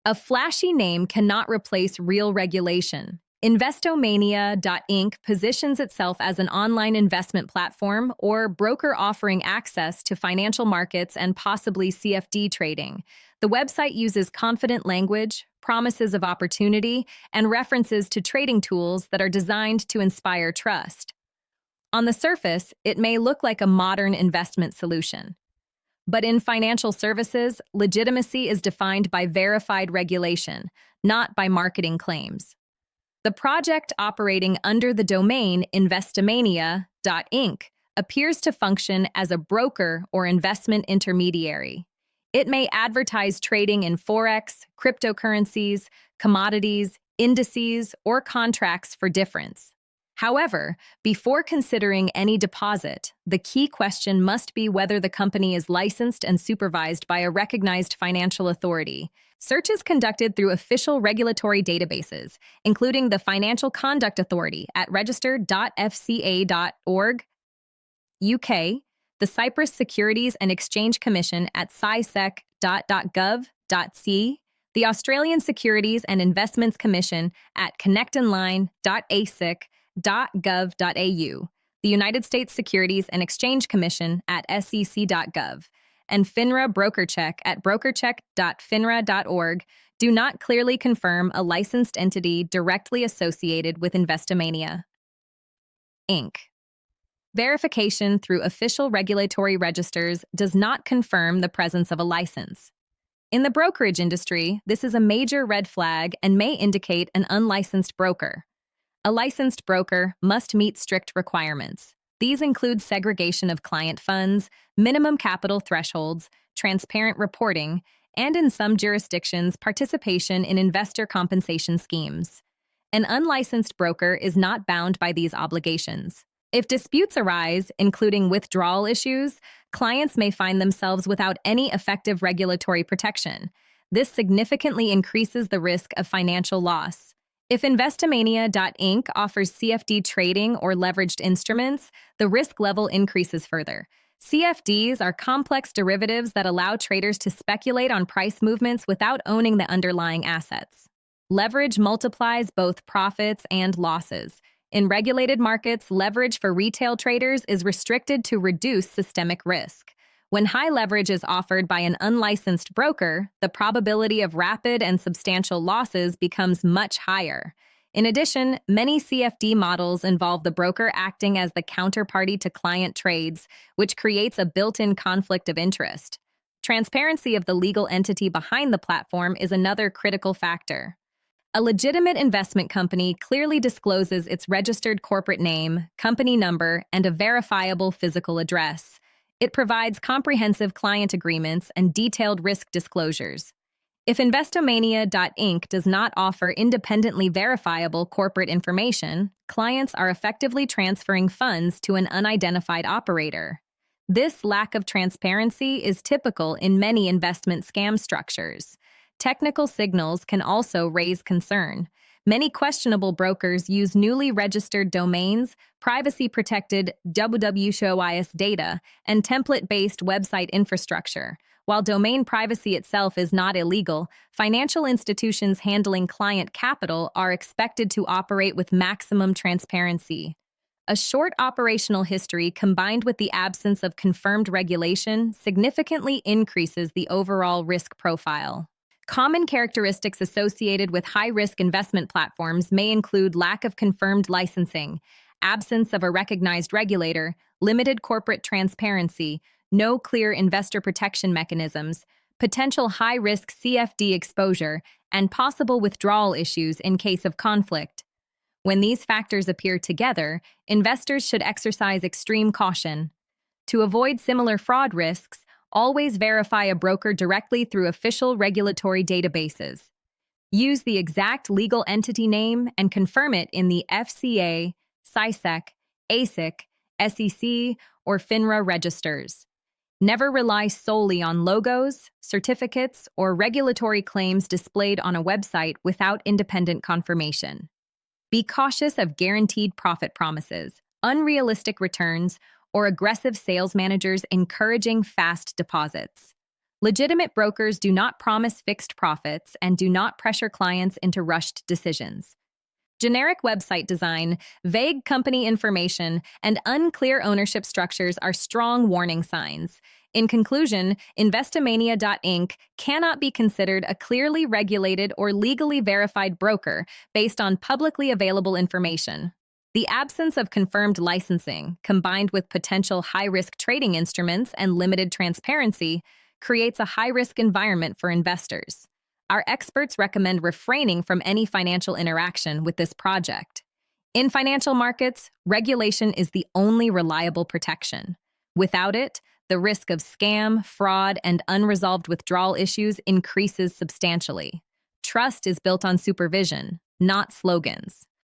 A flashy name cannot replace real regulation. Investomania.ink positions itself as an online investment platform or broker offering access to financial markets and possibly CFD trading. The website uses confident language, promises of opportunity, and references to trading tools that are designed to inspire trust. On the surface, it may look like a modern investment solution. But in financial services, legitimacy is defined by verified regulation, not by marketing claims. The project operating under the domain investomania.ink appears to function as a broker or investment intermediary. It may advertise trading in forex, cryptocurrencies, commodities, indices, or contracts for difference. However, before considering any deposit, the key question must be whether the company is licensed and supervised by a recognized financial authority. Searches conducted through official regulatory databases, including the Financial Conduct Authority at register.fca.org, UK, the Cyprus Securities and Exchange Commission at cysec.gov.c, the Australian Securities and Investments Commission at connectonline.asic.gov.au, the United States Securities and Exchange Commission at sec.gov, and FINRA BrokerCheck at brokercheck.finra.org do not clearly confirm a licensed entity directly associated with Investomania, Inc. Verification through official regulatory registers does not confirm the presence of a license. In the brokerage industry, this is a major red flag and may indicate an unlicensed broker. A licensed broker must meet strict requirements. These include segregation of client funds, minimum capital thresholds, transparent reporting, and in some jurisdictions, participation in investor compensation schemes. An unlicensed broker is not bound by these obligations. If disputes arise, including withdrawal issues, clients may find themselves without any effective regulatory protection. This significantly increases the risk of financial loss. If investomania.ink offers CFD trading or leveraged instruments, the risk level increases further. CFDs are complex derivatives that allow traders to speculate on price movements without owning the underlying assets. Leverage multiplies both profits and losses. In regulated markets, leverage for retail traders is restricted to reduce systemic risk. When high leverage is offered by an unlicensed broker, the probability of rapid and substantial losses becomes much higher. In addition, many CFD models involve the broker acting as the counterparty to client trades, which creates a built-in conflict of interest. Transparency of the legal entity behind the platform is another critical factor. A legitimate investment company clearly discloses its registered corporate name, company number, and a verifiable physical address. It provides comprehensive client agreements and detailed risk disclosures. If investomania.ink does not offer independently verifiable corporate information, clients are effectively transferring funds to an unidentified operator. This lack of transparency is typical in many investment scam structures. Technical signals can also raise concern. Many questionable brokers use newly registered domains, privacy-protected WWShoIS data, and template-based website infrastructure. While domain privacy itself is not illegal, financial institutions handling client capital are expected to operate with maximum transparency. A short operational history combined with the absence of confirmed regulation significantly increases the overall risk profile. Common characteristics associated with high-risk investment platforms may include lack of confirmed licensing, absence of a recognized regulator, limited corporate transparency, no clear investor protection mechanisms, potential high-risk CFD exposure, and possible withdrawal issues in case of conflict. When these factors appear together, investors should exercise extreme caution. To avoid similar fraud risks, always verify a broker directly through official regulatory databases. Use the exact legal entity name and confirm it in the FCA, CISEC, ASIC, SEC, or FINRA registers. Never rely solely on logos, certificates, or regulatory claims displayed on a website without independent confirmation. Be cautious of guaranteed profit promises, unrealistic returns, or aggressive sales managers encouraging fast deposits. Legitimate brokers do not promise fixed profits and do not pressure clients into rushed decisions. Generic website design, vague company information, and unclear ownership structures are strong warning signs. In conclusion, investomania.ink cannot be considered a clearly regulated or legally verified broker based on publicly available information. The absence of confirmed licensing, combined with potential high-risk trading instruments and limited transparency, creates a high-risk environment for investors. Our experts recommend refraining from any financial interaction with this project. In financial markets, regulation is the only reliable protection. Without it, the risk of scam, fraud, and unresolved withdrawal issues increases substantially. Trust is built on supervision, not slogans.